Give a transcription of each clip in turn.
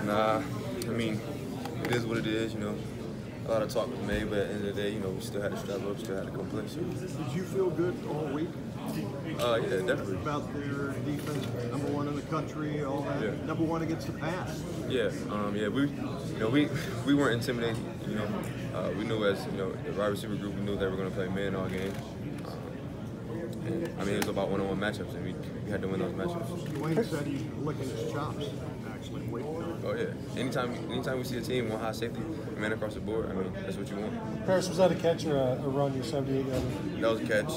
Nah, I mean, it is what it is, you know. A lot of talk was made, but at the end of the day, you know, we still had to strap up, still had to come play. So. Did you feel good all week? Yeah, definitely. About their defense, #1 in the country, all that. Yeah. #1 against the pass. Yeah, we weren't intimidated. You know, we knew as the wide receiver group, we knew they were going to play man all game. And I mean, it was about one-on-one matchups, and we had to win those matchups. Dwayne said he's licking his chops, actually. Oh yeah. Anytime we see a team want high safety, man across the board, I mean, that's what you want. Parris, was that a catch or a run? Your 78-yarder. That was a catch.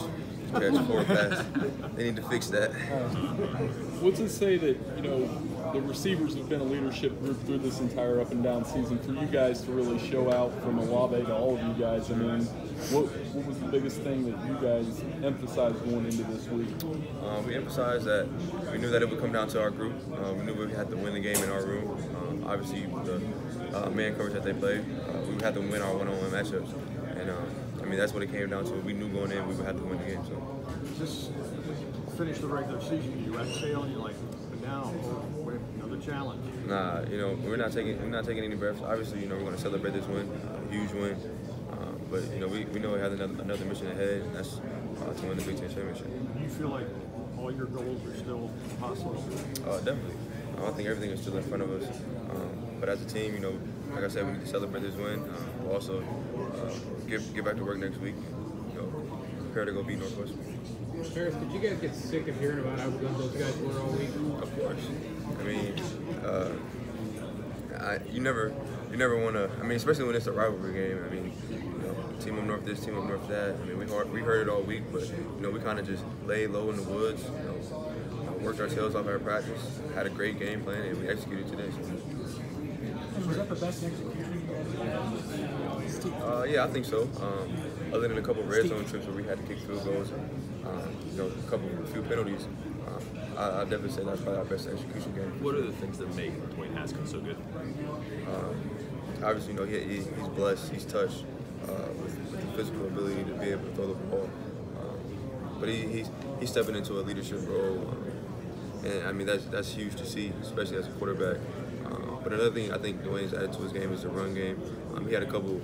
Forward pass. They need to fix that. What's it say that the receivers have been a leadership group through this entire up and down season? For you guys to really show out from Olave to all of you guys, I mean, what was the biggest thing that you guys emphasized going into this week? We emphasized that we knew that it would come down to our group. We knew we had to win the game in our room. Obviously, the man coverage that they played, we had to win our one-on-one matchups, and I mean that's what it came down to. We knew going in we would have to win the game. So just finish the regular season. You exhale and you're like, but now another challenge. Nah, we're not taking any breaths. Obviously, we're going to celebrate this win, huge win. But we know we have another mission ahead, and that's to win the Big Ten championship. Do you feel like all your goals are still possible? Definitely. I think everything is still in front of us. But as a team, like I said, we need to celebrate this win. We'll also get back to work next week. Prepare to go beat Northwestern. Parris, did you guys get sick of hearing about how good those guys were all week? Of course. I mean, you never want to. I mean, especially when it's a rivalry game. I mean, team up north this, team up north that. I mean, we heard it all week, but we kind of just laid low in the woods. Worked our tails off at practice. Had a great game plan, and we executed today. Was that the best execution? Yeah, I think so. Other than a couple of red zone trips where we had to kick field goals, a few penalties, I definitely say that's probably our best execution game. What are the things that make Dwayne Haskins so good? Obviously, he's blessed. He's touched with the physical ability to be able to throw the ball. But he's stepping into a leadership role, and I mean that's huge to see, especially as a quarterback. But another thing I think Dwayne's added to his game is the run game. He had a couple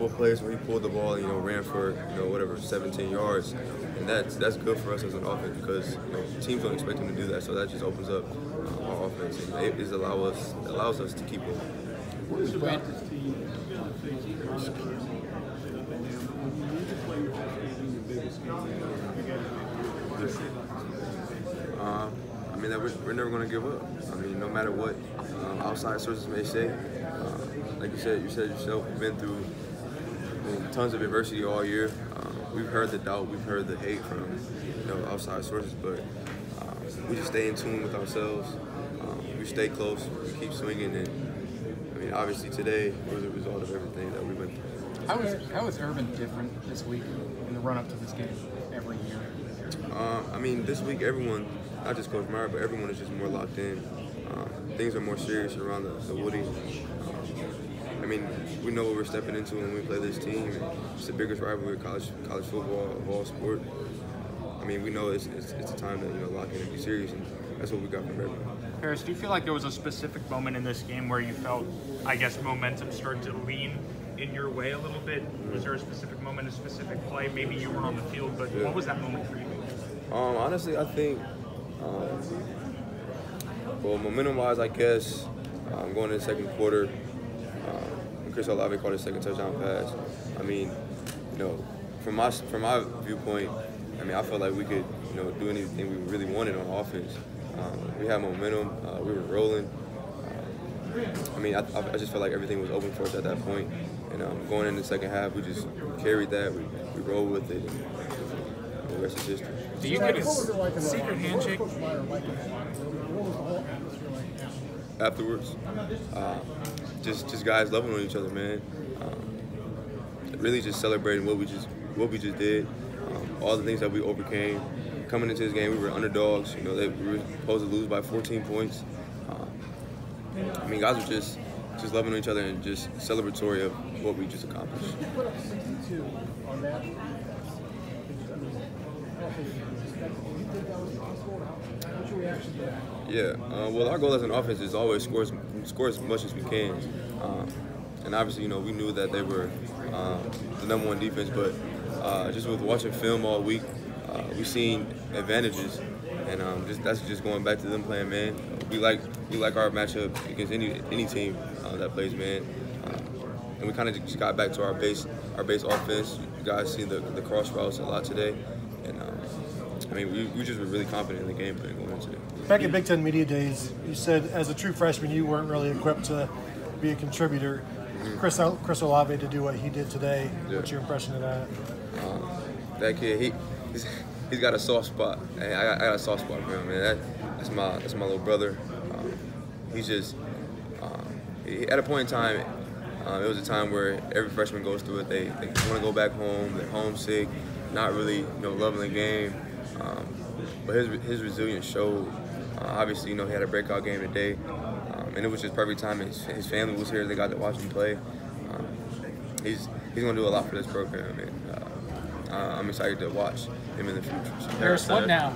plays where he pulled the ball and ran for 17 yards, and that's good for us as an offense because teams don't expect him to do that. So that just opens up our offense and it allows us to keep going. I mean, that we're never going to give up. I mean, no matter what outside sources may say. Like you said yourself, we've been through tons of adversity all year. We've heard the doubt, we've heard the hate from outside sources, but we just stay in tune with ourselves. We stay close, we keep swinging, and I mean, obviously today was a result of everything that we went through. How is Urban different this week in the run-up to this game every year? I mean, this week everyone, not just Coach Meyer, but everyone is just more locked in. Things are more serious around the Woody. I mean, we know what we're stepping into when we play this team. It's the biggest rivalry of college football of all sport. I mean, we know it's a time to lock in and be serious, and that's what we got from everyone. Parris, do you feel like there was a specific moment in this game where you felt, I guess, momentum start to lean in your way a little bit? Was there a specific moment, a specific play? Maybe you weren't on the field, but what was that moment for you? Honestly, I think, well, momentum-wise, I guess, going into the second quarter, Chris Olave caught his second touchdown pass. I mean, from my viewpoint, I mean, I felt like we could, do anything we really wanted on offense. We had momentum. We were rolling. I mean, I just felt like everything was open for us at that point. And going into the second half, we just carried that. We rolled with it. And the rest is history. Do you get a secret handshake? Afterwards, just guys loving on each other, man. Really just celebrating what we just did. All the things that we overcame. Coming into this game, we were underdogs. We were supposed to lose by 14 points. I mean, guys were just loving on each other and just celebratory of what we just accomplished. You put up 62 on that. What's your reaction to that? Yeah, well, our goal as an offense is always score as much as we can. And obviously, we knew that they were the #1 defense, but just with watching film all week, we've seen advantages, and that's just going back to them playing man. We like our matchup against any team that plays man, and we kind of just got back to our base offense. You guys see the cross routes a lot today, and we just were really confident in the game plan going into it. Back at Big Ten Media Days, you said as a true freshman you weren't really equipped to be a contributor. Chris Olave to do what he did today. Yeah. What's your impression of that? That kid, he's got a soft spot. I got a soft spot for him, man. That's my little brother. He's just at a point in time. It was a time where every freshman goes through it. They want to go back home. They're homesick, not really loving the game. But his resilience showed. Obviously, he had a breakout game today, and it was just perfect time. His family was here. They got to watch him play. He's going to do a lot for this program, and I'm excited to watch him in the future. So. Parris, what now?